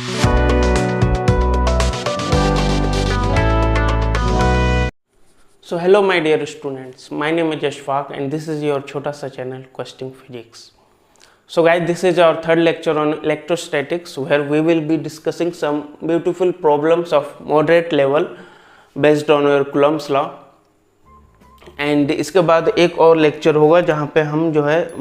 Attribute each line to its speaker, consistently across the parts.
Speaker 1: So hello my dear students, my name is Ashfaq and this is your छोटा सा channel Questing Physics. So guys, this is our third lecture on electrostatics where we will be discussing some beautiful problems of moderate level based on your Coulomb's law. And इसके बाद एक और lecture होगा जहाँ पे हम जो है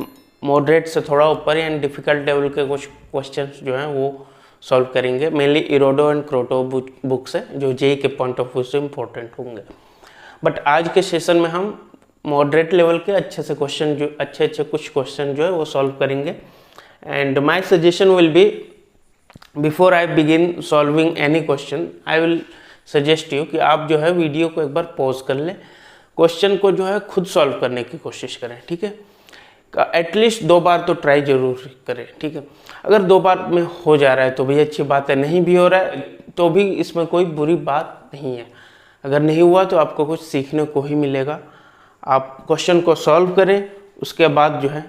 Speaker 1: मॉडरेट से थोड़ा ऊपर यानी डिफ़िकल्ट लेवल के कुछ क्वेश्चंस जो हैं वो सॉल्व करेंगे, मेनली इरोडो एंड क्रोटो बुक से, जो जेई के पॉइंट ऑफ व्यू से इम्पोर्टेंट होंगे. बट आज के सेशन में हम मॉडरेट लेवल के अच्छे से क्वेश्चन जो अच्छे कुछ क्वेश्चन जो है वो सॉल्व करेंगे. And my suggestion will be, before I begin solving any question, I will suggest you कि आप जो है वीडियो को एक बार पॉज कर लें, क्वेश्चन को जो है खुद सॉल्व करने की कोशिश करें. ठीक है, एटलीस्ट 2 बार तो ट्राई जरूर करें. ठीक है, अगर 2 बार में हो जा रहा है तो भी अच्छी बात है, नहीं भी हो रहा है तो भी इसमें कोई बुरी बात नहीं है. अगर नहीं हुआ तो आपको कुछ सीखने को ही मिलेगा. आप क्वेश्चन को सॉल्व करें, उसके बाद जो है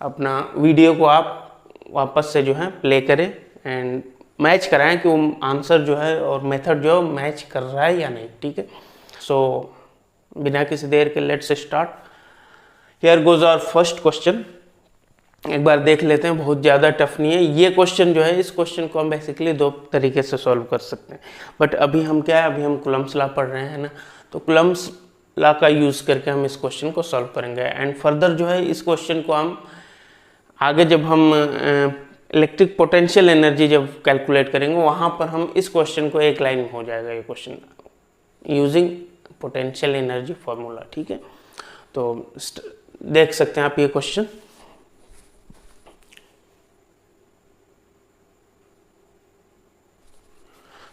Speaker 1: अपना वीडियो को आप वापस से जो है प्ले करें एंड मैच कराएं कि वो आंसर जो है और मेथड जो है मैच कर रहा है या नहीं. ठीक है, सो बिना किसी देर के let's start. Here goes our first question. एक बार देख लेते हैं, बहुत ज़्यादा टफ नहीं है ये क्वेश्चन जो है. इस क्वेश्चन को हम बेसिकली 2 तरीके से सॉल्व कर सकते हैं, बट अभी हम क्या है, अभी हम कूलम्ब्स लॉ पढ़ रहे हैं ना, तो कूलम्ब्स लॉ का यूज़ करके हम इस क्वेश्चन को सॉल्व करेंगे. एंड फर्दर जो है इस क्वेश्चन को हम आगे जब हम इलेक्ट्रिक पोटेंशियल एनर्जी जब कैलकुलेट करेंगे वहाँ पर हम इस क्वेश्चन को एक लाइन में हो जाएगा ये question using potential energy formula. ठीक है, तो देख सकते हैं आप ये question.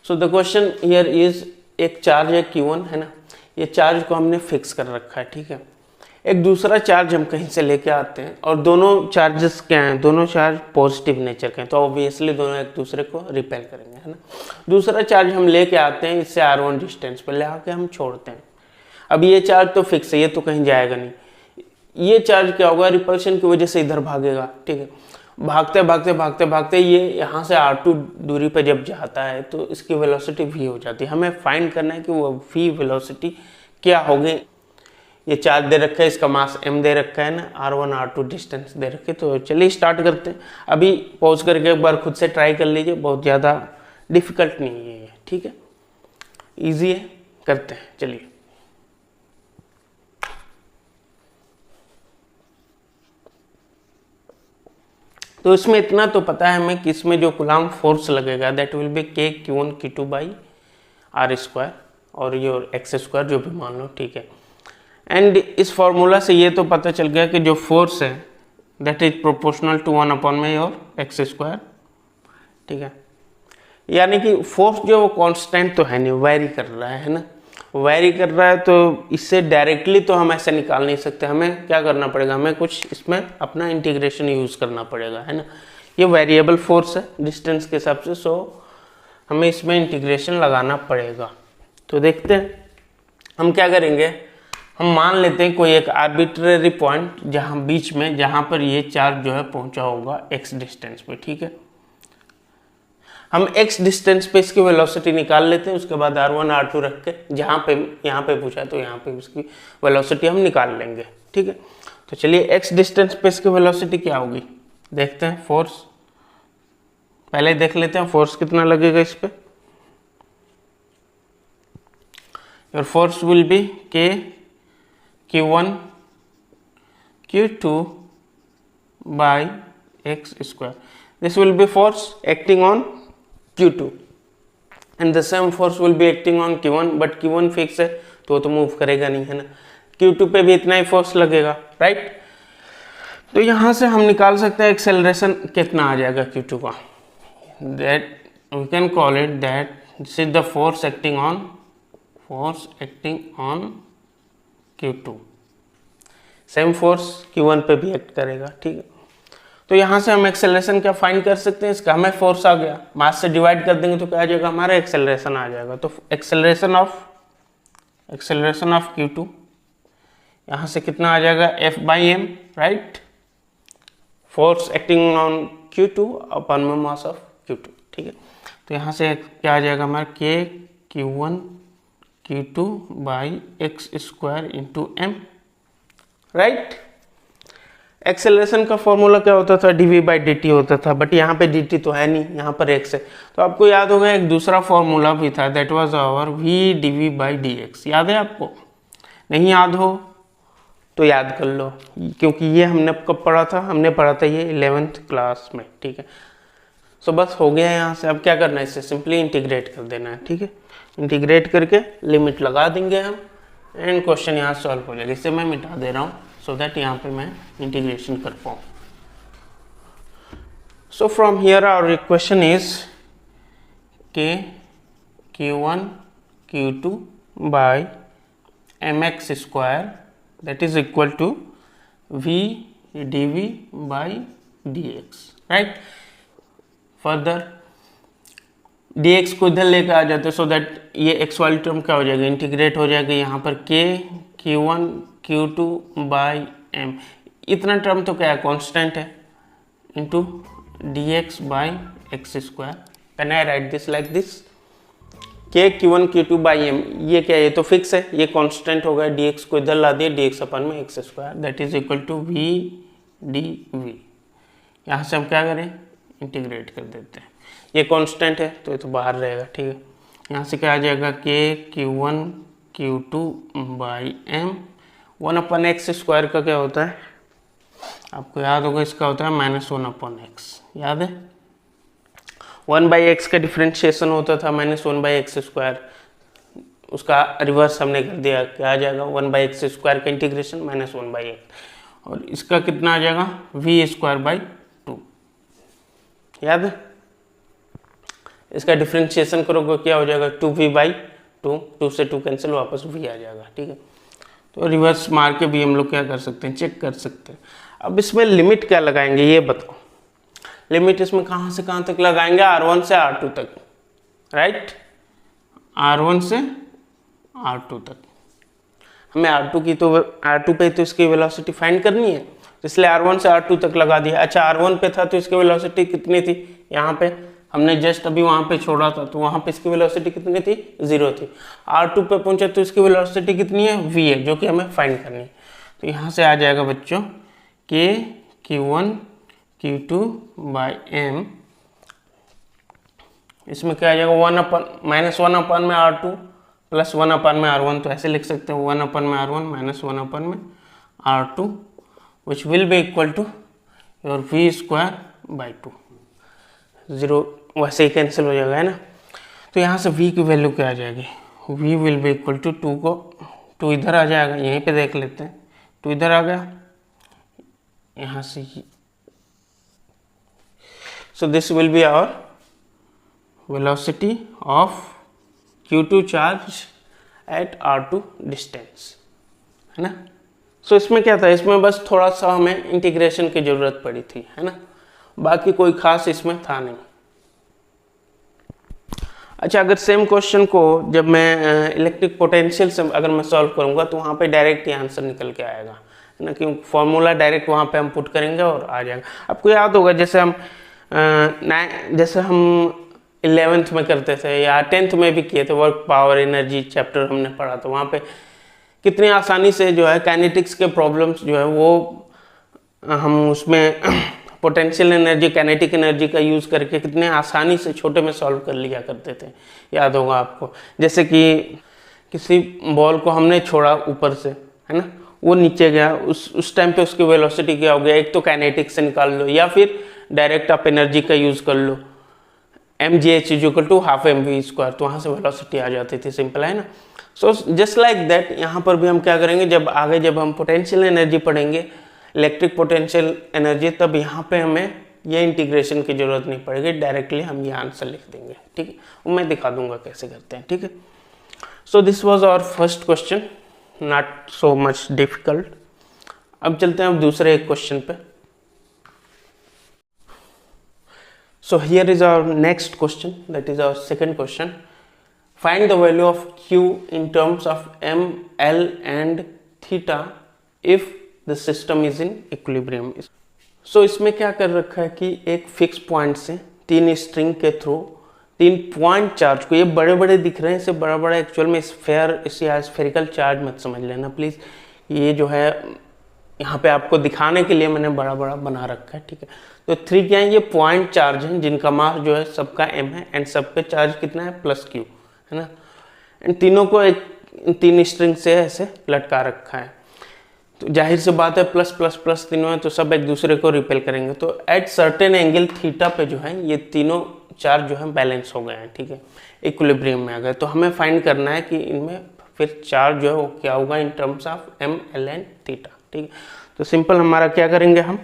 Speaker 1: So the question here is, एक चार्ज है Q1 है ना, ये चार्ज को हमने फिक्स कर रखा है. ठीक है, एक दूसरा चार्ज हम कहीं से लेके आते हैं और दोनों चार्जेस क्या हैं, दोनों चार्ज पॉजिटिव नेचर के हैं, तो ऑब्वियसली दोनों एक दूसरे को रिपेल करेंगे है ना. दूसरा चार्ज हम लेके आते हैं, इससे R1 डिस्टेंस पे ले आके हम छोड़ते हैं. अब ये चार्ज तो फिक्स है, ये तो कहीं जाएगा नहीं. ये चार्ज क्या होगा, रिपल्शन की वजह से इधर भागेगा. ठीक है, भागते भागते भागते भागते ये यहाँ से R2 दूरी पे जब जाता है तो इसकी वेलोसिटी v हो जाती है. हमें फाइंड करना है कि वो v वेलोसिटी क्या होगी. ये चार्ज दे रखा है, इसका मास m दे रखा है ना, R1 R2 डिस्टेंस दे रखे. तो चलिए स्टार्ट करते हैं. अभी पॉज करके एक बार खुद से ट्राई कर लीजिए, बहुत ज़्यादा डिफिकल्ट नहीं है ये. ठीक है, ईजी है, करते हैं. चलिए, तो इसमें इतना तो पता है हमें कि इसमें जो कूलम्ब फोर्स लगेगा that will B k Q1 Q2 by R² और ये x² जो भी मान लो. ठीक है, एंड इस फॉर्मूला से ये तो पता चल गया कि जो फोर्स है दैट इज प्रोपोर्शनल टू 1/में और x². ठीक है, यानी कि फोर्स जो वो कांस्टेंट तो है नहीं, वेरी कर रहा है ना, वेरी कर रहा है. तो इससे डायरेक्टली तो हम ऐसे निकाल नहीं सकते, हमें क्या करना पड़ेगा, हमें कुछ इसमें अपना इंटीग्रेशन यूज़ करना पड़ेगा है ना. ये वेरिएबल फोर्स है डिस्टेंस के हिसाब से, सो हमें इसमें इंटीग्रेशन लगाना पड़ेगा. तो देखते हैं हम क्या करेंगे. हम मान लेते हैं कोई एक आर्बिट्रेरी पॉइंट जहाँ बीच में, जहाँ पर ये चार्ज जो है पहुँचा होगा x डिस्टेंस पे. ठीक है, हम x डिस्टेंस पे इसकी वेलोसिटी निकाल लेते हैं. उसके बाद R1 R2 रख के जहाँ पे यहाँ पे पूछा तो यहाँ पे इसकी वेलोसिटी हम निकाल लेंगे. ठीक है, तो चलिए x डिस्टेंस पे इसकी वेलोसिटी क्या होगी देखते हैं. फोर्स पहले देख लेते हैं, फोर्स कितना लगेगा इस पे. Your force will be k Q1 Q2 by x². This will be force acting on Q2 and the same force will be acting on Q1, but Q1 fix है तो मूव करेगा नहीं है ना. Q2 पे भी इतना ही फोर्स लगेगा, राइट. तो यहाँ से हम निकाल सकते हैं एक्सेलरेशन कितना आ जाएगा Q2 का. That we can call it that this is the force acting on Q2. Same force Q1 पे भी एक्ट करेगा. ठीक है, तो यहाँ से हम एक्सेलरेशन क्या फाइंड कर सकते हैं. इसका हमें फोर्स आ गया, मास से डिवाइड कर देंगे तो क्या आ जाएगा, हमारा एक्सेलरेशन आ जाएगा. तो एक्सेलरेशन ऑफ Q2 यहाँ से कितना आ जाएगा, F/m, right. Force acting on Q2 upon mass of Q2. ठीक है। तो यहाँ से क्या आ जाएगा हमारा k(q1 q2 by x square into m, right. Acceleration का फॉर्मूला क्या होता था, dv बाई dt होता था, बट यहाँ पे dt तो है नहीं, यहाँ पर x है। तो आपको याद होगा एक दूसरा फॉर्मूला भी था, that was our v dv by dx। याद है आपको? नहीं याद हो तो याद कर लो, क्योंकि ये हमने कब पढ़ा था, हमने पढ़ा था ये 11th क्लास में, ठीक है। सो बस हो गया यहाँ से। अब क्या करना है, इसे सिंपली इंटीग्रेट कर देना है, ठीक है। इंटीग्रेट करके लिमिट लगा देंगे हम एंड क्वेश्चन यहाँ सॉल्व हो जाएगा। इसे मैं मिटा दे रहा हूँ सो दैट यहाँ पे मैं इंटीग्रेशन कर पाऊँ। So from here our equation is q1 q2 by mx square that is equal to v dv by dx, right। Further dx को इधर लेकर आ जाते सो दैट ये x वाली टर्म क्या हो जाएगा, इंटीग्रेट हो जाएगा यहाँ पर k q1 q2 by m, इतना टर्म तो क्या है, कांस्टेंट है, into dx by x square. Can I right this like this, k q1 q2 by m, ये क्या है, ये तो फिक्स है, ये कांस्टेंट होगा, dx को इधर ला दिए, dx अपन में x square that is equal to v dv। यहाँ से हम क्या करें, इंटीग्रेट कर देते हैं, ये कांस्टेंट है तो ये तो बाहर रहेगा, ठीक है। यहाँ से क्या आ जाएगा k q1 q2 by m, 1/x square का क्या होता है, आपको याद होगा, इसका होता है -1/x, याद है। 1/x का डिफ्रेंशिएशन होता था -1/x स्क्वायर, उसका रिवर्स हमने कर दिया, क्या आ जाएगा 1/x स्क्वायर का इंटीग्रेशन -1/x, और इसका कितना आ जाएगा v स्क्वायर बाई 2, याद है। इसका डिफ्रेंशिएशन करोगे क्या हो जाएगा 2v बाई 2, 2 से 2 कैंसिल, वापस v आ जाएगा, ठीक है। तो रिवर्स मार के भी हम लोग क्या कर सकते हैं, चेक कर सकते हैं। अब इसमें लिमिट क्या लगाएंगे ये बताओ, लिमिट इसमें कहाँ से कहाँ तक लगाएंगे, R1 से R2 तक, राइट। R1 से R2 तक, हमें R2 की तो R2 पे तो इसकी वेलोसिटी फाइंड करनी है, इसलिए R1 से R2 तक लगा दिया। अच्छा R1 पे था तो इसकी वेलोसिटी कितनी थी, यहाँ पे हमने जस्ट अभी वहाँ पे छोड़ा था तो वहाँ पे इसकी वेलोसिटी कितनी थी, 0 थी। R2 पे पहुँचे तो इसकी वेलोसिटी कितनी है, v है, जो कि हमें फाइंड करनी है। तो यहाँ से आ जाएगा बच्चों k q1 q2 by m, इसमें क्या आ जाएगा 1/- में R2 प्लस 1/में R1, तो ऐसे लिख सकते हैं 1/में R1 माइनस 1/में R2 which will be equal to your v square by 2, 0 वैसे ही कैंसिल हो जाएगा, है ना। तो यहाँ से v की वैल्यू क्या आ जाएगी, v will be equal to 2 को 2 इधर आ जाएगा, यहीं पे देख लेते हैं, 2 इधर आ गया, यहाँ से so this will be our velocity of q2 charge at r2 distance, है ना। so इसमें क्या था, इसमें बस थोड़ा सा हमें इंटीग्रेशन की जरूरत पड़ी थी, है ना, बाकी कोई खास इसमें था नहीं। अच्छा, अगर सेम क्वेश्चन को जब मैं इलेक्ट्रिक पोटेंशियल से अगर मैं सॉल्व करूंगा तो वहाँ पे डायरेक्ट ही आंसर निकल के आएगा, है ना, क्योंकि फॉर्मूला डायरेक्ट वहाँ पे हम पुट करेंगे और आ जाएगा। आपको याद होगा जैसे हम 11th में करते थे या 10th में भी किए थे, वर्क पावर एनर्जी चैप्टर हमने पढ़ा, तो वहाँ पे कितनी आसानी से जो है काइनेटिक्स के प्रॉब्लम्स जो है वो हम उसमें पोटेंशियल एनर्जी, काइनेटिक एनर्जी का यूज़ करके कितने आसानी से छोटे में सॉल्व कर लिया करते थे, याद होगा आपको। जैसे कि किसी बॉल को हमने छोड़ा ऊपर से, है ना, वो नीचे गया, उस टाइम पे उसकी वेलोसिटी क्या हो गया, एक तो काइनेटिक से निकाल लो या फिर डायरेक्ट आप एनर्जी का यूज़ कर लो, mgh equal to half mv square, तो वहाँ से वेलोसिटी आ जाती थी, सिंपल है ना। सो जस्ट लाइक दैट यहाँ पर भी हम क्या करेंगे, जब आगे जब हम पोटेंशियल एनर्जी पढ़ेंगे, इलेक्ट्रिक पोटेंशियल एनर्जी, तब यहाँ पे हमें ये इंटीग्रेशन की जरूरत नहीं पड़ेगी, डायरेक्टली हम ये आंसर लिख देंगे, ठीक है। वो मैं दिखा दूंगा कैसे करते हैं, ठीक है। So this was our first question, not so much difficult. अब चलते हैं अब दूसरे एक क्वेश्चन पे। So here is our next question, that is our second question. Find the value of Q in terms of M, L and theta if the system is in equilibrium. So इसमें क्या कर रखा है कि एक fix point से तीन string के थ्रू 3 पॉइंट चार्ज को, ये बड़े बड़े दिख रहे हैं, इसे बड़ा बड़ा एक्चुअल में इसे स्फेरिकल चार्ज मत समझ लेना प्लीज़। ये जो है यहाँ पे आपको दिखाने के लिए मैंने बड़ा बड़ा बना रखा है, ठीक है। तो 3 क्या है, ये पॉइंट चार्ज हैं जिनका मास जो है सबका m है एंड सब पे चार्ज कितना है +q, है ना। एंड तीनों को एक 3 स्ट्रिंग से ऐसे लटका रखा है, तो जाहिर सी बात है प्लस प्लस प्लस तीनों है तो सब एक दूसरे को रिपेल करेंगे। तो एट सर्टेन एंगल थीटा पे जो है ये तीनों चार्ज जो है बैलेंस हो गए हैं, ठीक है, इक्विलिब्रियम में आ गए। तो हमें फाइंड करना है कि इनमें फिर चार्ज जो है वो क्या होगा in terms of m, l and theta, ठीक है। तो सिंपल हमारा क्या करेंगे, हम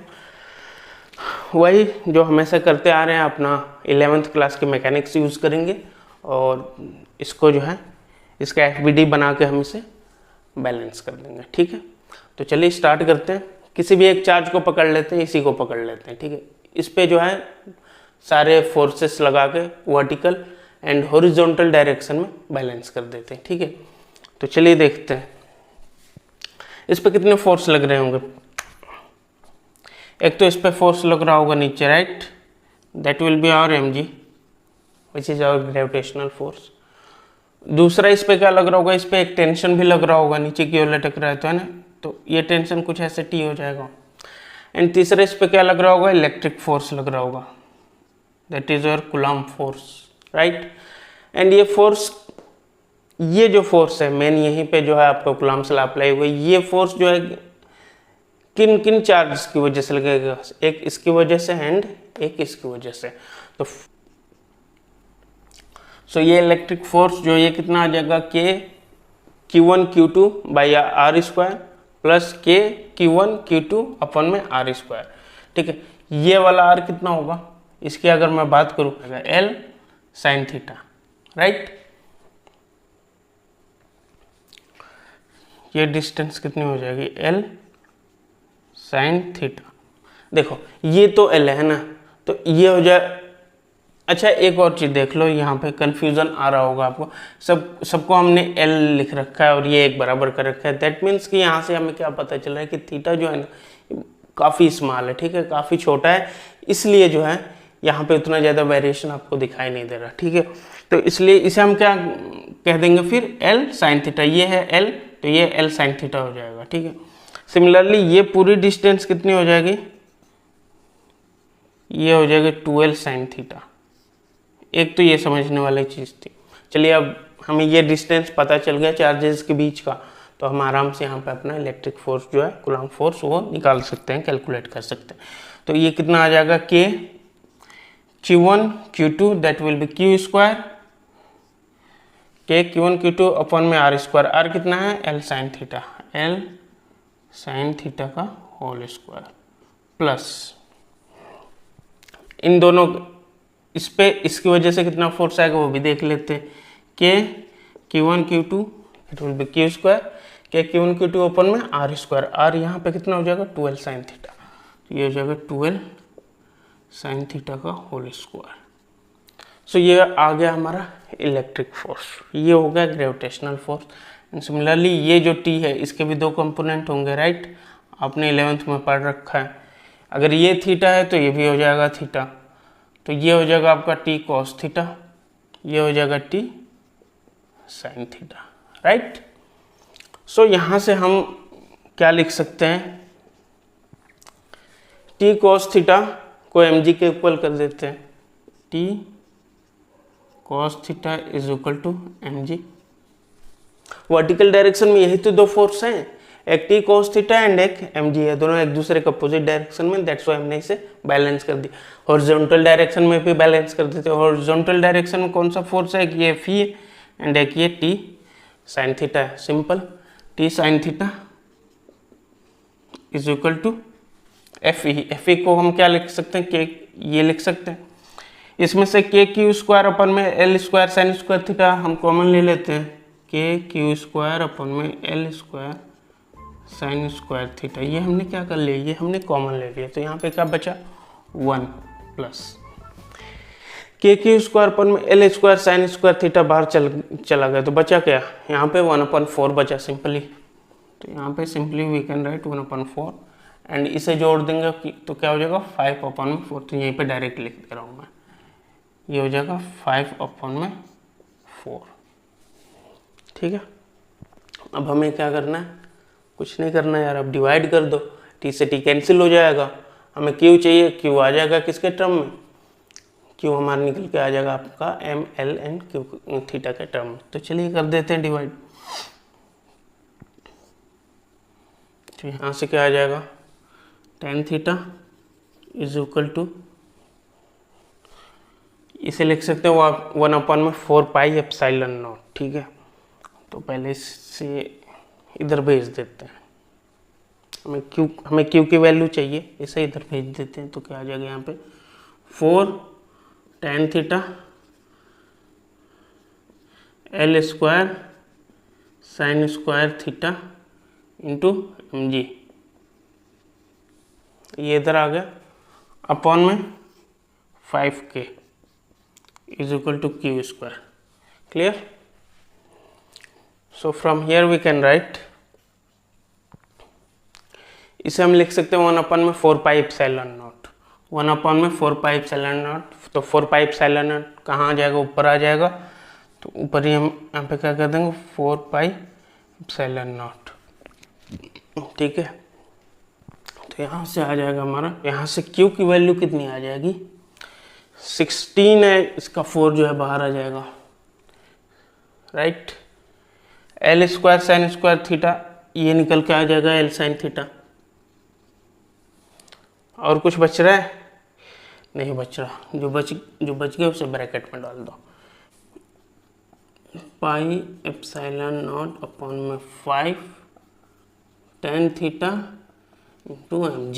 Speaker 1: वही जो हमेशा करते आ रहे हैं अपना 11th क्लास के मैकेनिक्स यूज़ करेंगे और इसको जो है इसका FBD बना के हम इसे बैलेंस कर देंगे, ठीक है। तो चलिए स्टार्ट करते हैं। किसी भी एक चार्ज को पकड़ लेते हैं, इसी को पकड़ लेते हैं, ठीक है। इस पे जो है सारे फोर्सेस लगा के वर्टिकल एंड हॉरिजॉन्टल डायरेक्शन में बैलेंस कर देते हैं, ठीक है। तो चलिए देखते हैं इस पे कितने फोर्स लग रहे होंगे। एक तो इस पे फोर्स लग रहा होगा नीचे, right, that will be our mg which is our gravitational force. दूसरा इस पे क्या लग रहा होगा, इस पे एक टेंशन भी लग रहा होगा, नीचे की ओर लटक रहा है तो, है ना, तो ये टेंशन कुछ ऐसे T हो जाएगा। एंड तीसरा इस पे क्या लग रहा होगा, इलेक्ट्रिक फोर्स लग रहा होगा, that is your coulomb force, right. And ये फोर्स, ये जो फोर्स है मेन यहीं पे जो है आपको कूलम्ब से अप्लाई हुआ, ये फोर्स जो है किन किन चार्जेस की वजह से लगेगा, एक इसकी वजह से एंड एक इसकी वजह से। तो सो ये इलेक्ट्रिक फोर्स जो ये कितना आ जाएगा, k q1 q2 by r square plus k q1 q2 अपन में r स्क्वायर, ठीक है। ये वाला r कितना होगा, इसकी अगर मैं बात करूँ l साइन थीटा, राइट। ये डिस्टेंस कितनी हो जाएगी, l साइन थीटा। देखो ये तो l है ना, तो ये हो जाए। अच्छा एक और चीज़ देख लो, यहाँ पे कंफ्यूजन आ रहा होगा आपको, सबको हमने l लिख रखा है और ये एक बराबर कर रखा है। दैट मीन्स कि यहाँ से हमें क्या पता चल रहा है कि थीटा जो है ना काफ़ी स्मॉल है, ठीक है, काफ़ी छोटा है, इसलिए जो है यहाँ पे उतना ज़्यादा वेरिएशन आपको दिखाई नहीं दे रहा, ठीक है। तो इसलिए इसे हम क्या कह देंगे फिर, l साइन थीटा। ये है l, तो ये l साइन थीटा हो जाएगा, ठीक है। सिमिलरली ये पूरी डिस्टेंस कितनी हो जाएगी, ये हो जाएगी 2l साइन थीटा। एक तो ये समझने वाली चीज़ थी। चलिए अब हमें ये डिस्टेंस पता चल गया चार्जेस के बीच का, तो हम आराम से यहाँ पे अपना इलेक्ट्रिक फोर्स जो है कूलम्ब फोर्स वो निकाल सकते हैं, कैलकुलेट कर सकते हैं। तो ये कितना आ जाएगा, k q1 q2 that will B q square, k q1 q2 अपन में r स्क्वायर, r कितना है l sine theta, l sine theta का होल स्क्वायर प्लस इन दोनों, इस पे इसकी वजह से कितना फोर्स आएगा वो भी देख लेते हैं। k q1 q2 it will be q square, k q1 q2 अपन में r स्क्वायर, r यहाँ पे कितना हो जाएगा 2l साइन थीटा, तो ये हो जाएगा 2l साइन थीटा का होल स्क्वायर। सो ये आ गया हमारा इलेक्ट्रिक फोर्स, ये हो गया ग्रेविटेशनल फोर्स। एंड सिमिलरली ये जो t है इसके भी 2 कंपोनेंट होंगे, राइट, आपने 11th में पढ़ रखा है। अगर ये थीटा है तो ये भी हो जाएगा थीटा, तो ये हो जाएगा आपका t cos थीटा, ये हो जाएगा t साइन थीटा, राइट। सो यहाँ से हम क्या लिख सकते हैं, t cos थीटा को mg के इक्वल कर देते हैं, t cos theta is equal to mg। Vertical direction में यही तो 2 फोर्स हैं, एक t cos थीटा एंड एक mg है, दोनों एक दूसरे के अपोजिट डायरेक्शन में, दैट्स व्हाई हमने इसे बैलेंस कर दिया। हॉरिजॉन्टल डायरेक्शन में भी बैलेंस कर देते हैं। हॉरिजॉन्टल डायरेक्शन में कौन सा फोर्स है, कि ये फी एंड एक ये t साइन थीटा है, simple, t sine theta is equal to fe को हम क्या लिख सकते हैं, k, ये लिख सकते हैं। इसमें से k q स्क्वायर अपन में l square sine square theta हम कॉमन ले लेते हैं, k q स्क्वायर अपन में l square sine square theta, ये हमने क्या कर लिया, ये हमने कॉमन ले लिया, तो यहाँ पे क्या बचा 1 plus k q square upon में l square sine square theta बाहर चला गया, तो बचा क्या, यहाँ पे 1/4 बचा सिंपली। तो यहाँ पे simply we can write 1/4 and इसे जोड़ देंगे तो क्या हो जाएगा 5/4, तो यहीं पे डायरेक्ट लिख दे रहा हूँ मैं, ये हो जाएगा 5/4। ठीक है, अब हमें क्या करना है, कुछ नहीं करना है यार, अब डिवाइड कर दो, टी से टी कैंसिल हो जाएगा, हमें क्यू चाहिए, क्यू आ जाएगा किसके टर्म में, क्यू हमारा निकल के आ जाएगा आपका m l n q theta के टर्म में। तो चलिए कर देते हैं डिवाइड। तो यहाँ से क्या आ जाएगा, tan theta is equal to, इसे लिख सकते हो आप 1/4πε0। ठीक है, तो पहले से इधर भेज देते हैं, हमें क्यू की वैल्यू चाहिए, इसे इधर भेज देते हैं। तो क्या आ जाएगा यहाँ पे 4 tan theta L square sine square theta into mg, ये इधर आ गया, अपॉन में 5k is equal to q square. Clear? So from here we can write, इसे हम लिख सकते हैं 1/4πε0, 1/4πε0। तो 4πε0 कहाँ आ जाएगा, ऊपर आ जाएगा, तो ऊपर ही हम यहाँ पे क्या कर देंगे 4πε0। ठीक है, तो यहाँ से आ जाएगा हमारा, यहाँ से Q की वैल्यू कितनी आ जाएगी, 16 है, इसका 4 जो है बाहर आ जाएगा, right. L square sine square theta, ये निकल के आ जाएगा L साइन थीटा। और कुछ बच रहा है, नहीं बच रहा, जो बच गया उसे ब्रैकेट में डाल दो, πε0/5 tan theta into mg।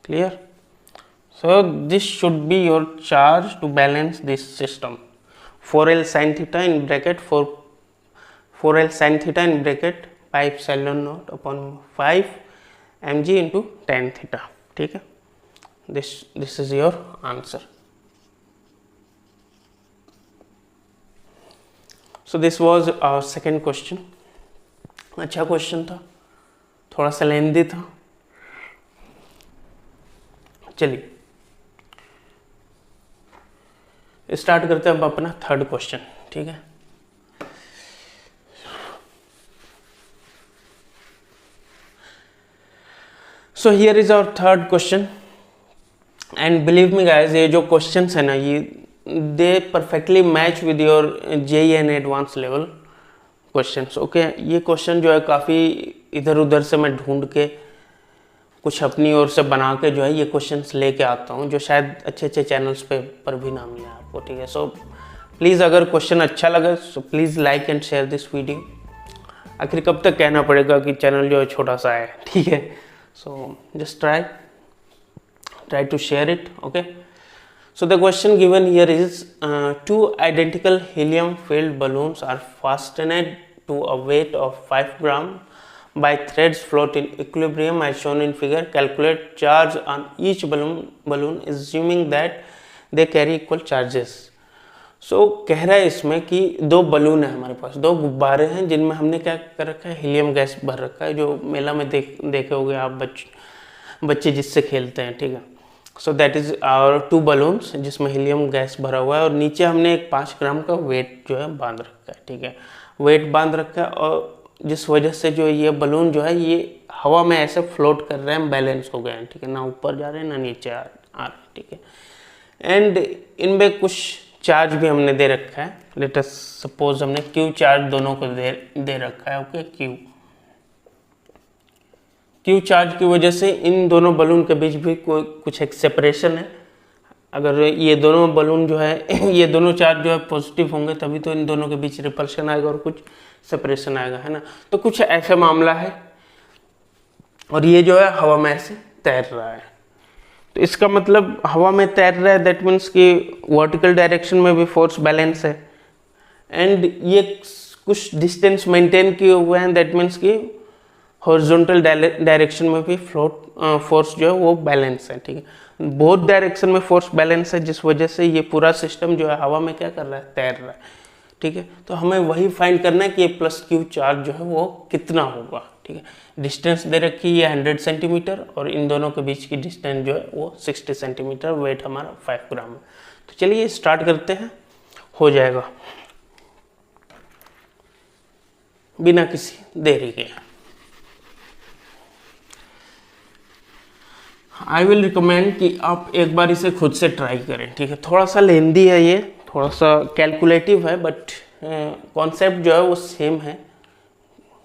Speaker 1: Clear? So this should be your charge to balance this system. 4L sin theta in bracket 4L sin theta in bracket πε0/5 mg into tan theta. ठीक है, this is your answer. So this was our second question. अच्छा question था, थोड़ा सा लेंदी था। चलिए start करते हैं अब अपना थर्ड क्वेश्चन। ठीक है, so here is our third question and believe me guys, ये जो क्वेश्चंस है ना, ये they perfectly match with your JEE advance level questions. Okay, ये क्वेश्चन जो है काफ़ी इधर उधर से मैं ढूंढ के कुछ अपनी ओर से बना के जो है ये क्वेश्चंस लेके आता हूँ, जो शायद अच्छे अच्छे चैनल्स पे पर भी ना मिले आपको। ठीक है, सो प्लीज़ अगर क्वेश्चन अच्छा लगे so please like and share this video. आखिर कब तक कहना पड़ेगा कि चैनल जो है छोटा सा है। ठीक है, so just try to share it. Okay, so the question given here is two identical helium filled balloons are fastened to a weight of 5 gram by threads float in equilibrium as shown in figure. Calculate charge on each balloon assuming that they carry equal charges. So कह रहा है इसमें कि दो balloon है हमारे पास, दो गुब्बारे हैं जिनमें हमने क्या कर रखा है, हीलियम गैस भर रखा है, जो मेला में देखे होगे आप बच्चे जिससे खेलते हैं। ठीक है, so that is our two balloons जिसमें हीलियम गैस भरा हुआ है, और नीचे हमने एक 5 ग्राम का वेट जो है बांध रखा है। ठीक है, वेट बांध रखा है, और जिस वजह से जो ये बलून जो है ये हवा में ऐसे फ्लोट कर रहे हैं, बैलेंस हो गए हैं। ठीक है, ना ऊपर जा रहे हैं ना नीचे आ रहे हैं। ठीक है, एंड इनमें कुछ चार्ज भी हमने दे रखा है। लेट अस सपोज हमने क्यू चार्ज दोनों को दे रखा है। ओके, क्यू चार्ज की वजह से इन दोनों बलून के बीच भी कुछ एक सेपरेशन है। अगर ये दोनों बलून जो है ये दोनों चार्ज जो है पॉजिटिव होंगे तभी तो इन दोनों के बीच रिपल्शन आएगा और कुछ सेपरेशन आएगा, है ना। तो कुछ ऐसा मामला है, और ये जो है हवा में ऐसे तैर रहा है। तो इसका मतलब हवा में तैर रहा है, दैट मीन्स कि वर्टिकल डायरेक्शन में भी फोर्स बैलेंस है, एंड ये कुछ डिस्टेंस मेंटेन किए हुए हैं, दैट मीन्स कि हॉरिजॉन्टल डायरेक्शन में भी फोर्स जो है वो बैलेंस है। ठीक है, बोथ डायरेक्शन में फोर्स बैलेंस है, जिस वजह से ये पूरा सिस्टम जो है हवा में क्या कर रहा है, तैर रहा है। ठीक है, तो हमें वही फाइंड करना है कि ये प्लस क्यू चार्ज जो है वो कितना होगा। ठीक है। डिस्टेंस दे रखी है 100 सेंटीमीटर और इन दोनों के बीच की डिस्टेंस जो है वो 60 सेंटीमीटर, वेट हमारा 5 ग्राम है। तो चलिए स्टार्ट करते हैं, हो जाएगा बिना किसी देरी के। आई विल रिकमेंड कि आप एक बार इसे खुद से ट्राई करें, ठीक है। थोड़ा सा लेंदी है ये, थोड़ा सा कैलकुलेटिव है, बट कॉन्सेप्ट जो है वो सेम है।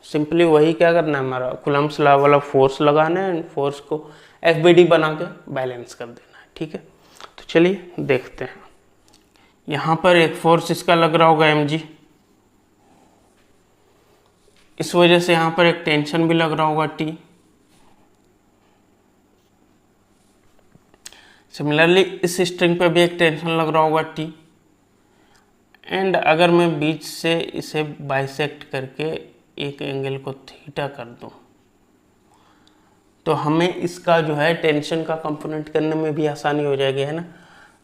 Speaker 1: सिंपली वही क्या करना है, हमारा कूलम्ब्स लॉ वाला फोर्स लगाना है एंड फोर्स को FBD बना के बैलेंस कर देना है, ठीक है। तो चलिए देखते हैं। यहाँ पर एक फोर्स इसका लग रहा होगा mg, इस वजह से यहाँ पर एक टेंशन भी लग रहा होगा T। सिमिलरली इस स्ट्रिंग पे भी एक टेंशन लग रहा होगा T। एंड अगर मैं बीच से इसे बाइसेक्ट करके एक एंगल को थीटा कर दूं तो हमें इसका जो है टेंशन का कंपोनेंट करने में भी आसानी हो जाएगी, है ना।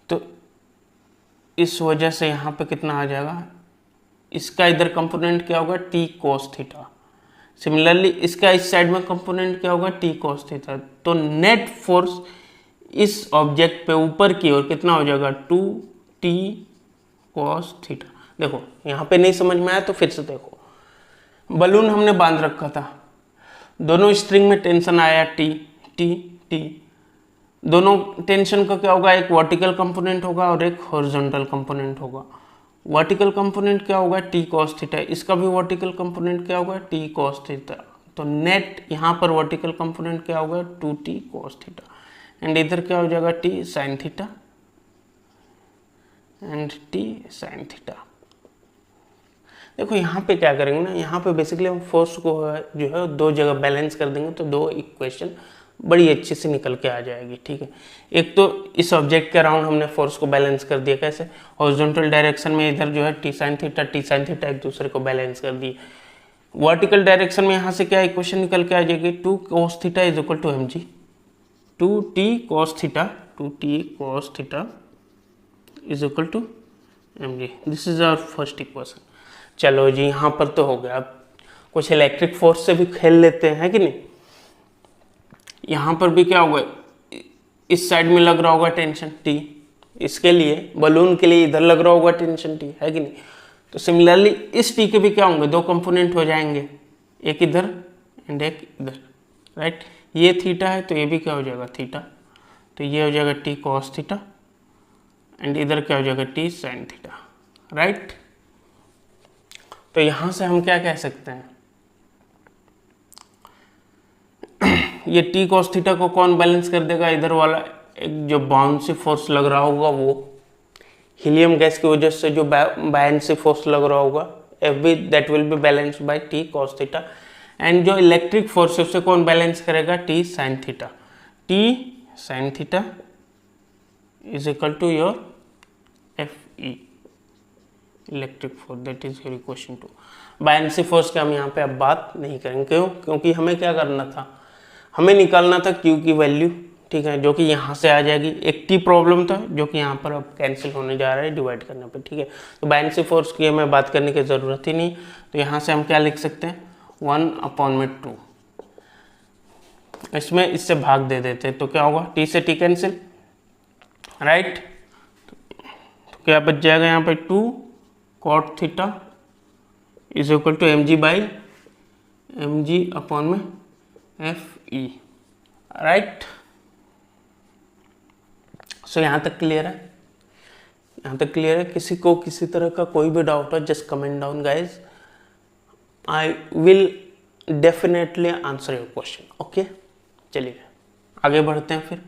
Speaker 1: तो इस वजह से यहाँ पे कितना आ जाएगा, इसका इधर कंपोनेंट क्या होगा T cos थीटा। सिमिलरली इसका इस साइड में कंपोनेंट क्या होगा T cos थीटा। तो नेट फोर्स इस ऑब्जेक्ट पे ऊपर की ओर कितना हो जाएगा 2T cos थीटा। देखो यहाँ पे नहीं समझ में आया तो फिर से देखो, बलून हमने बांध रखा था, दोनों स्ट्रिंग में टेंशन आया T T T। दोनों टेंशन का क्या होगा, एक वर्टिकल कंपोनेंट होगा और एक हॉरिजॉन्टल कंपोनेंट होगा। वर्टिकल कंपोनेंट क्या होगा T cos थीटा, इसका भी वर्टिकल कंपोनेंट क्या होगा T cos थीटा। तो नेट यहाँ पर वर्टिकल कंपोनेंट क्या होगा 2T cos थीटा एंड इधर क्या हो जाएगा T sin theta and T sin theta. देखो यहाँ पे क्या करेंगे ना, यहाँ पे बेसिकली हम फोर्स को जो है दो जगह बैलेंस कर देंगे तो दो इक्वेशन बड़ी अच्छी से निकल के आ जाएगी, ठीक है। एक तो इस ऑब्जेक्ट के अराउंड हमने फोर्स को बैलेंस कर दिया, कैसे, हॉरिजॉन्टल डायरेक्शन में इधर जो है T sin थीटा एक दूसरे को बैलेंस कर दिए। वर्टिकल डायरेक्शन में यहाँ से क्या इक्वेशन निकल के आ जाएगी 2 cos theta is equal to mg, 2T cos theta is equal to mg। This is our first equation. चलो जी यहाँ पर तो हो गया, अब कुछ इलेक्ट्रिक फोर्स से भी खेल लेते हैं कि नहीं। यहाँ पर भी क्या होगा, इस साइड में लग रहा होगा टेंशन T, इसके लिए बलून के लिए इधर लग रहा होगा टेंशन T, है कि नहीं। तो सिमिलरली इस T के भी क्या होंगे, दो कंपोनेंट हो जाएंगे, एक इधर एंड एक इधर, राइट। ये थीटा है तो ये भी क्या हो जाएगा थीटा, तो ये हो जाएगा T cos थीटा एंड इधर क्या हो जाएगा T sin थीटा, राइट। तो यहां से हम क्या कह सकते हैं, ये T cos थीटा को कौन बैलेंस कर देगा, इधर वाला एक जो बाउंसी फोर्स लग रहा होगा वो हीलियम गैस की वजह से जो बायनेंसी फोर्स लग रहा होगा FB that will be balanced by T cos theta and जो इलेक्ट्रिक फोर्स है उसे कौन बैलेंस करेगा T sin theta. T sin theta is equal to your FE electric force, that is your equation 2। Buoyancy force की हम यहाँ पे अब बात नहीं करेंगे, क्यों, क्योंकि हमें क्या करना था, हमें निकालना था Q की वैल्यू, ठीक है, जो कि यहाँ से आ जाएगी। एक T प्रॉब्लम था जो कि यहाँ पर अब कैंसिल होने जा रहा है डिवाइड करने पे, ठीक है। तो बायनेंसी फोर्स की हमें बात करने की ज़रूरत ही नहीं। तो यहाँ से हम क्या लिख सकते हैं 1/2, इसमें इससे भाग दे देते हैं तो क्या होगा T से T कैंसिल, राइट। तो क्या बच जाएगा यहाँ पे 2 cot theta is equal to mg by mg upon में FE, राइट। सो यहाँ तक क्लियर है, यहाँ तक क्लियर है। किसी को किसी तरह का कोई भी डाउट हो just comment down guys, I will definitely answer your question, okay. चलिए आगे बढ़ते हैं फिर।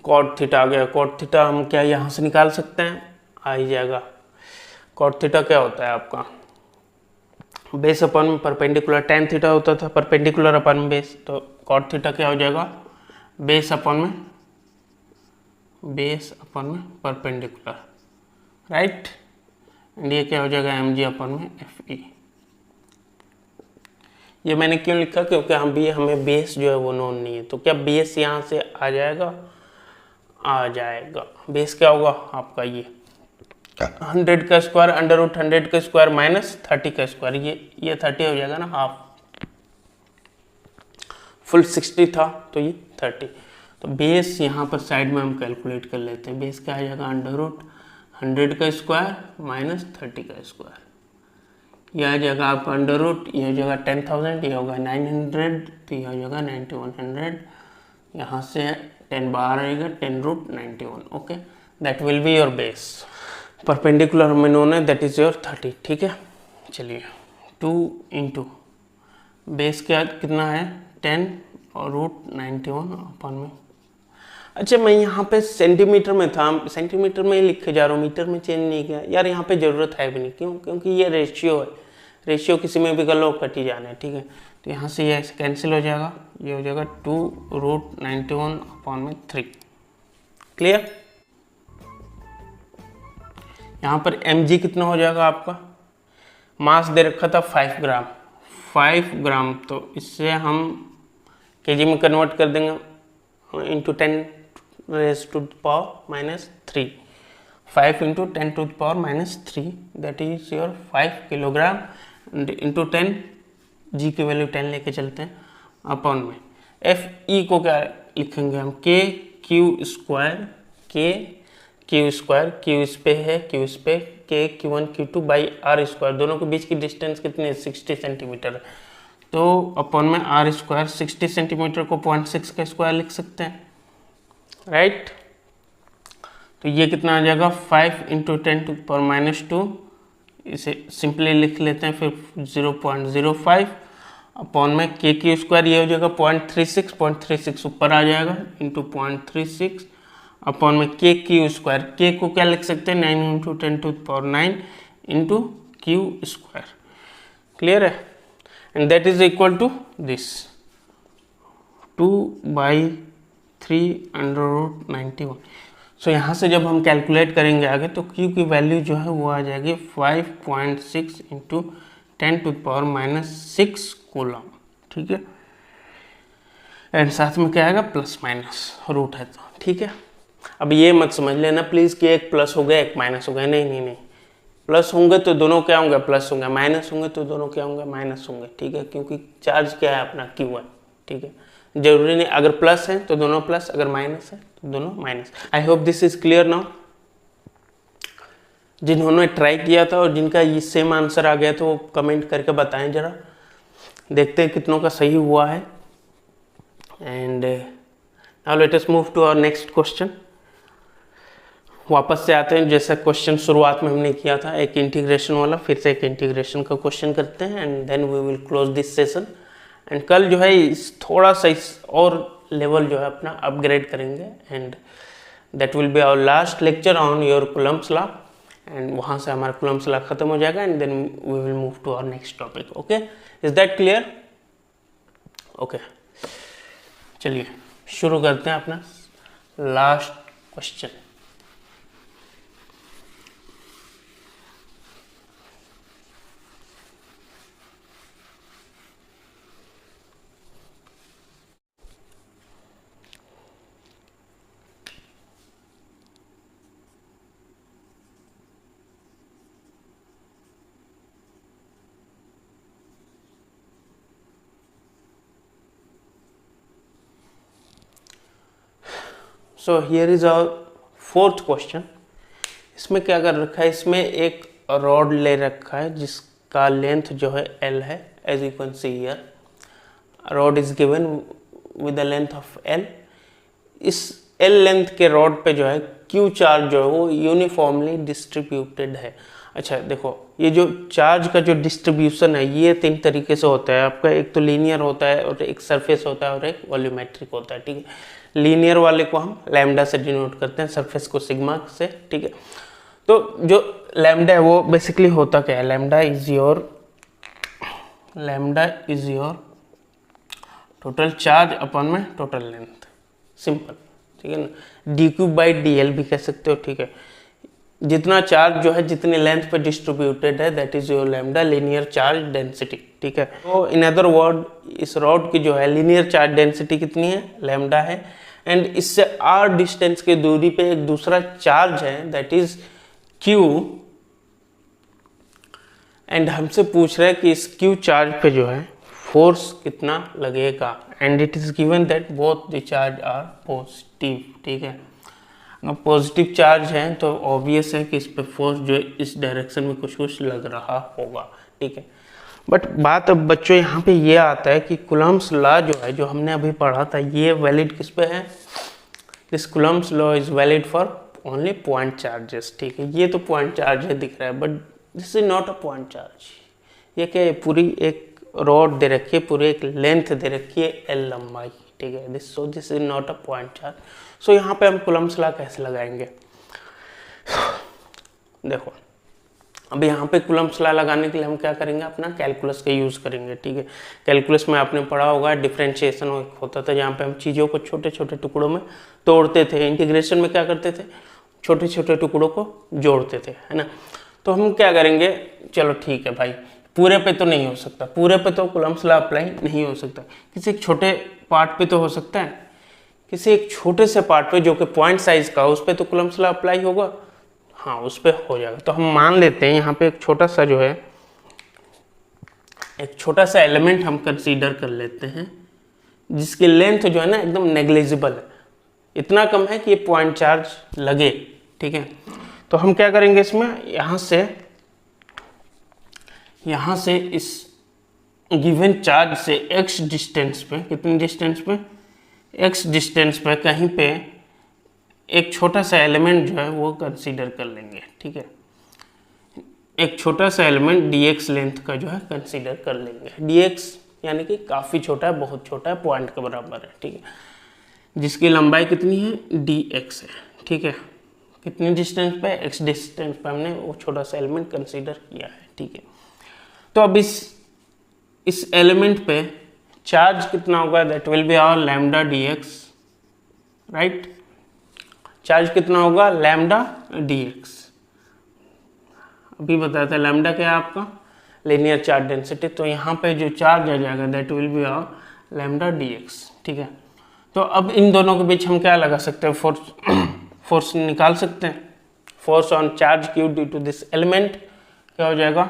Speaker 1: cot थीटा आ गया, cot थीटा हम क्या यहाँ से निकाल सकते हैं, आ ही जाएगा। cot थीटा क्या होता है आपका बेस अपन में परपेंडिकुलर, tan थीटा होता था परपेंडिकुलर अपन में बेस, तो cot थीटा क्या हो जाएगा बेस अपन में परपेंडिकुलर, राइट। एंड ये क्या हो जाएगा mg अपन में FE। ये मैंने क्यों लिखा, क्योंकि हमें बेस जो है वो नोन नहीं है। तो क्या बेस यहाँ से आ जाएगा, आ जाएगा। बेस क्या होगा आपका ये 100 का स्क्वायर अंडर रूट 100 का स्क्वायर माइनस 30 का स्क्वायर, ये 30 हो जाएगा ना, हाफ। फुल 60 था तो ये 30। तो बेस यहाँ पर साइड में हम कैलकुलेट कर लेते हैं। बेस क्या आ जाएगा, अंडर रूट 100 का स्क्वायर माइनस 30 का स्क्वायर। यह आ जाएगा आपका अंडर रूट, ये हो जाएगा 10,000, ये होगा 900, तो यह हो जाएगा 9100। यहाँ से 10 बाहर आएगा, 10 root 91। Okay, that will be your base. Perpendicular हमें नोन है, दैट इज योर 30। ठीक है, चलिए 2 इंटू बेस क्या कितना है 10 और रूट 91 अपन में। अच्छा, मैं यहाँ पे सेंटीमीटर में था, सेंटीमीटर में ही लिखे जा रहा हूँ, मीटर में चेंज नहीं किया यार। यहाँ पे ज़रूरत है भी नहीं, क्यों? क्योंकि ये रेशियो है, रेशियो किसी में भी कर लो कट ही जाना है। ठीक है, तो यहाँ से ये कैंसिल हो जाएगा, ये हो जाएगा 2 रूट 91 अपॉन में 3। क्लियर? यहाँ पर mg कितना हो जाएगा आपका, मास दे रखा था 5 ग्राम, 5 ग्राम, तो इससे हम केजी में कन्वर्ट कर देंगे into 10 raise to the power minus 3। 5 into 10 to the power minus 3, that is your 5 kilogram into 10, जी की वैल्यू 10 लेके चलते हैं अपॉन में। एफ ई को क्या लिखेंगे हम, के क्यू स्क्वायर, के क्यू स्क्वायर, क्यू इस पे है, क्यू इस पे, के Q1 Q2 by are square. दोनों के बीच की डिस्टेंस कितनी है, 60 सेंटीमीटर। तो अपॉन में आर स्क्वायर, 60 सेंटीमीटर को 0.6 का स्क्वायर लिख सकते हैं, राइट? तो ये कितना आ जाएगा 5 इंटू 10 टू पावर माइनस 2, इसे सिंपली लिख लेते हैं फिर 0.05 अपॉन में के क्यू स्क्वायर, ये हो जाएगा 0.36 ऊपर आ जाएगा इंटू 0.36 अपॉन में के क्यू स्क्वायर। के को क्या लिख सकते हैं 9 into 10 to power 9 into q square. Clear है? And that is equal to this 2/3 under root 91। So यहाँ से जब हम कैलकुलेट करेंगे आगे तो Q की वैल्यू जो है वो आ जाएगी 5.6 into 10 to power minus 6 coulomb. ठीक है, एंड साथ में क्या आएगा प्लस माइनस, रूट है तो। ठीक है, अब ये मत समझ लेना प्लीज़ कि एक प्लस हो गया एक माइनस हो गया, नहीं नहीं नहीं, प्लस होंगे तो दोनों क्या होंगे प्लस होंगे, माइनस होंगे तो दोनों क्या होंगे माइनस होंगे। ठीक है, क्योंकि चार्ज क्या है अपना Q है। ठीक है, जरूरी नहीं अगर प्लस है तो दोनों प्लस, अगर माइनस है तो दोनों minus. I hope this is clear now. जिन्होंने ट्राई किया था और जिनका ये सेम आंसर आ गया तो वो कमेंट करके बताएं जरा, देखते हैं कितनों का सही हुआ है। And now let us move to our next question. वापस से आते हैं, जैसा क्वेश्चन शुरुआत में हमने किया था एक इंटीग्रेशन वाला, फिर से एक इंटीग्रेशन का क्वेश्चन करते हैं and then we will close this session. And कल जो है इस थोड़ा सा इस और लेवल जो है अपना अपग्रेड करेंगे and that will be our last lecture on your Coulomb's law. And वहाँ से हमारा कूलम्ब्स लॉ खत्म हो जाएगा and then we will move to our next topic. Okay, is that clear? Okay, चलिए शुरू करते हैं अपना last question. So here is our fourth question. इसमें क्या कर रखा है, इसमें एक रॉड ले रखा है जिसका लेंथ जो है L है, as you can see here rod is given with the length of L। इस L लेंथ के रॉड पे जो है Q चार्ज जो है वो यूनिफॉर्मली डिस्ट्रीब्यूटेड है। अच्छा देखो, ये जो चार्ज का जो डिस्ट्रीब्यूशन है ये 3 तरीके से होता है आपका, एक तो लीनियर होता है और एक सरफेस होता है और एक वॉल्यूमेट्रिक होता है। ठीक है, लीनियर वाले को हम लैम्डा से डिनोट करते हैं, सरफेस को सिग्मा से। ठीक है, तो जो लैम्डा है वो बेसिकली होता क्या है, lambda is your total charge upon में टोटल लेंथ, सिंपल। ठीक है ना, dQ/dL भी कह सकते हो। ठीक है, जितना चार्ज जो है जितने लेंथ पे डिस्ट्रीब्यूटेड है that is your lambda, linear charge density. ठीक है, तो इन अदर वर्ड इस रॉड की जो है लीनियर चार्ज डेंसिटी कितनी है, लैम्डा है। एंड इससे r डिस्टेंस की दूरी पे एक दूसरा चार्ज है दैट इज Q एंड हमसे पूछ रहा है कि इस Q चार्ज पे जो है फोर्स कितना लगेगा and it is given that both the charge are positive. ठीक है, अगर पॉजिटिव चार्ज है तो ऑब्वियस है कि इस पे फोर्स जो है इस डायरेक्शन में कुछ कुछ लग रहा होगा। ठीक है, बट बात अब बच्चों यहाँ पे ये आता है कि कुलम्ब्स लॉ जो है, जो हमने अभी पढ़ा था, ये वैलिड किस पे है? This Coulomb's law is valid for only point charges. ठीक है, ये तो पॉइंट चार्ज है दिख रहा है, but this is not a point charge. ये क्या है? पूरी एक रॉड दे रखी है, पूरी एक लेंथ दे रखी है L लंबाई। ठीक है, this is not a point charge. So यहाँ पे हम कुलम्ब्स लॉ कैसे लगाएंगे? देखो, अब यहाँ पे कुलम्ब्स लॉ लगाने के लिए हम क्या करेंगे? अपना कैलकुलस का यूज़ करेंगे। ठीक है, कैलकुलस में आपने पढ़ा होगा डिफरेंशिएशन होता था, जहाँ पे हम चीज़ों को छोटे छोटे टुकड़ों में तोड़ते थे। इंटीग्रेशन में क्या करते थे? छोटे छोटे टुकड़ों को जोड़ते थे, है ना। तो हम क्या करेंगे? चलो ठीक है भाई, पूरे पे तो नहीं हो सकता, पूरे पे तो कुलम्ब्स लॉ अप्लाई नहीं हो सकता, किसी एक छोटे पार्ट पे तो हो सकता है। किसी एक छोटे से पार्ट पे जो कि पॉइंट साइज का, उस पर तो कुलम्ब्स लॉ अप्लाई होगा। हाँ, उस पर हो जाएगा। तो हम मान लेते हैं यहाँ पे एक छोटा सा जो है, एक छोटा सा एलिमेंट हम कंसीडर कर लेते हैं जिसकी लेंथ जो है ना एकदम नेग्लिजिबल है, इतना कम है कि ये पॉइंट चार्ज लगे। ठीक है, तो हम क्या करेंगे इसमें? यहाँ से इस गिवन चार्ज से x डिस्टेंस पे, कितने डिस्टेंस पे? x डिस्टेंस पे कहीं पे एक छोटा सा एलिमेंट जो है वो कंसीडर कर लेंगे। ठीक है, एक छोटा सा एलिमेंट dx लेंथ का जो है कंसीडर कर लेंगे। dx यानी कि काफ़ी छोटा है, बहुत छोटा है, पॉइंट के बराबर है। ठीक है, जिसकी लंबाई कितनी है? dx है। ठीक है, कितनी डिस्टेंस पे? x डिस्टेंस पे हमने वो छोटा सा एलिमेंट कंसीडर किया है। ठीक है, तो अब इस एलिमेंट पे चार्ज कितना होगा? That will be our lambda dx, right. Charge कितना होगा? Lambda dx। अभी बताया था लैम्डा क्या है आपका? Linear charge density. तो यहाँ पे जो चार्ज आ जाएगा that will be our lambda dx। ठीक है, तो अब इन दोनों के बीच हम क्या लगा सकते हैं? फोर्स निकाल सकते हैं। Force on charge Q due to this element क्या हो जाएगा?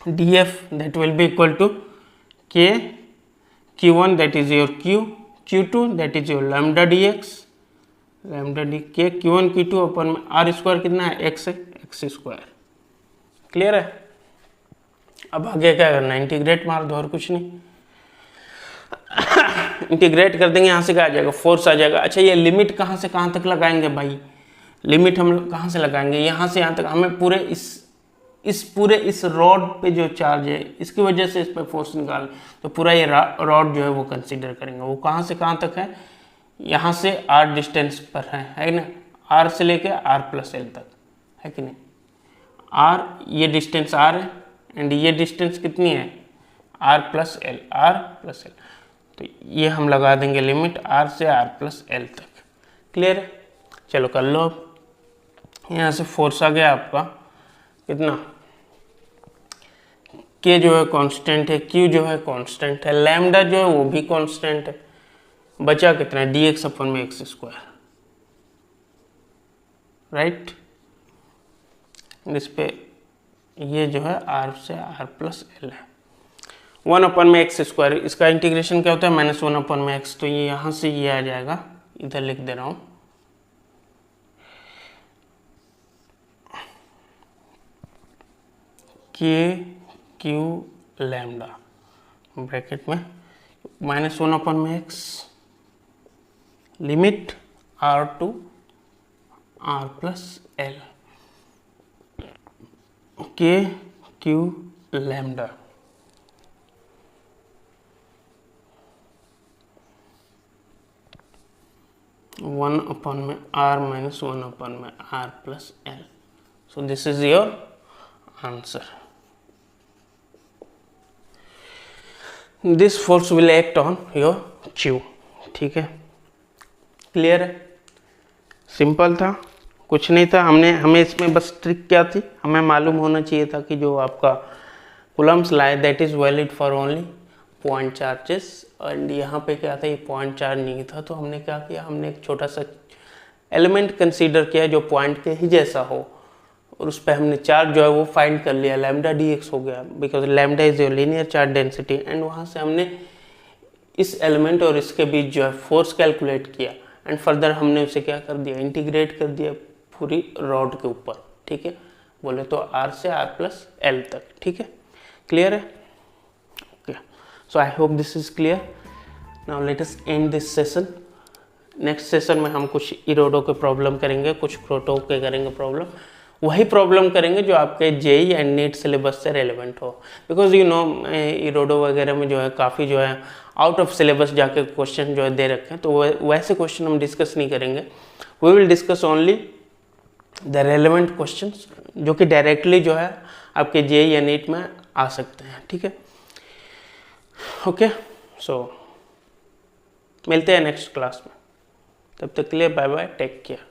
Speaker 1: dF that will be equal to K Q1 that is your Q, Q2 that is your lambda dx, lambda d K Q1 Q2 अपन में R square कितना है? x है, x square. Clear है? अब आगे क्या करना है? इंटीग्रेट मार दो, और कुछ नहीं। इंटीग्रेट कर देंगे, यहाँ से क्या आ जाएगा? फोर्स आ जाएगा। अच्छा, ये लिमिट कहाँ से कहाँ तक लगाएंगे भाई? लिमिट हम कहाँ से लगाएंगे? यहाँ से यहाँ तक। हमें पूरे इस रॉड पे जो चार्ज है इसकी वजह से इस पे फोर्स निकाल, तो पूरा ये रॉड जो है वो कंसीडर करेंगे। वो कहाँ से कहाँ तक है? यहाँ से r डिस्टेंस पर है ना, r से लेके r प्लस एल तक, है कि नहीं? r, ये डिस्टेंस r है एंड ये डिस्टेंस कितनी है? r plus L, r plus L. तो ये हम लगा देंगे लिमिट r से r प्लस एल तक। क्लियर है? चलो कर लो। अब यहाँ से फोर्स आ गया आपका कितना? K जो है कांस्टेंट है, Q जो है कांस्टेंट है, लैम्डा जो है वो भी कांस्टेंट है। बचा कितना? dx अपन में x स्क्वायर, राइट। इस पे ये जो है r से r प्लस एल है। 1 अपन में x स्क्वायर, इसका इंटीग्रेशन क्या होता है? -1 अपन में x। तो ये यहाँ से ये आ जाएगा, इधर लिख दे रहा हूँ, K Q लैम्डा ब्रैकेट में -1 अपन में x, limit r to r plus L, K Q lambda. One upon में r माइनस 1 अपन में r plus L. So this is your answer. This force will act on your Q। ठीक है, clear है? Simple था, कुछ नहीं था। हमें इसमें बस ट्रिक क्या थी? हमें मालूम होना चाहिए था कि जो आपका कुलम्ब्स लॉ है that is valid for only point charges, and यहाँ पे क्या था? ये पॉइंट चार्ज नहीं था। तो हमने क्या किया? हमने एक छोटा सा एलिमेंट कंसीडर किया जो पॉइंट के ही जैसा हो, और उस पर हमने चार्ज जो है वो फाइंड कर लिया, लैम्डा dx हो गया, because lambda is your linear charge density. And वहाँ से हमने इस एलिमेंट और इसके बीच जो है फोर्स कैलकुलेट किया, एंड फर्दर हमने उसे क्या कर दिया, इंटीग्रेट कर दिया पूरी रॉड के ऊपर, ठीक है, बोले तो r से r+l तक, ठीक है, क्लियर है? Okay, so I hope this is clear. Now let us and this session. Next session में हम कुछ इरोडो के प्रॉब्लम करेंगे, कुछ प्रोटो के करेंगे प्रॉब्लम, वही प्रॉब्लम करेंगे जो आपके जेई एंड नीट सिलेबस से रेलेवेंट हो, बिकॉज यू नो इरोडो वगैरह में जो है काफ़ी जो है आउट ऑफ सिलेबस जाके क्वेश्चन जो है दे रखे हैं, तो वैसे क्वेश्चन हम डिस्कस नहीं करेंगे। We will discuss only the relevant questions जो कि डायरेक्टली जो है आपके जेई या नीट में आ सकते हैं, ठीक है। ओके, सो मिलते हैं नेक्स्ट क्लास में, तब तक के लिए बाय बाय, टेक केयर।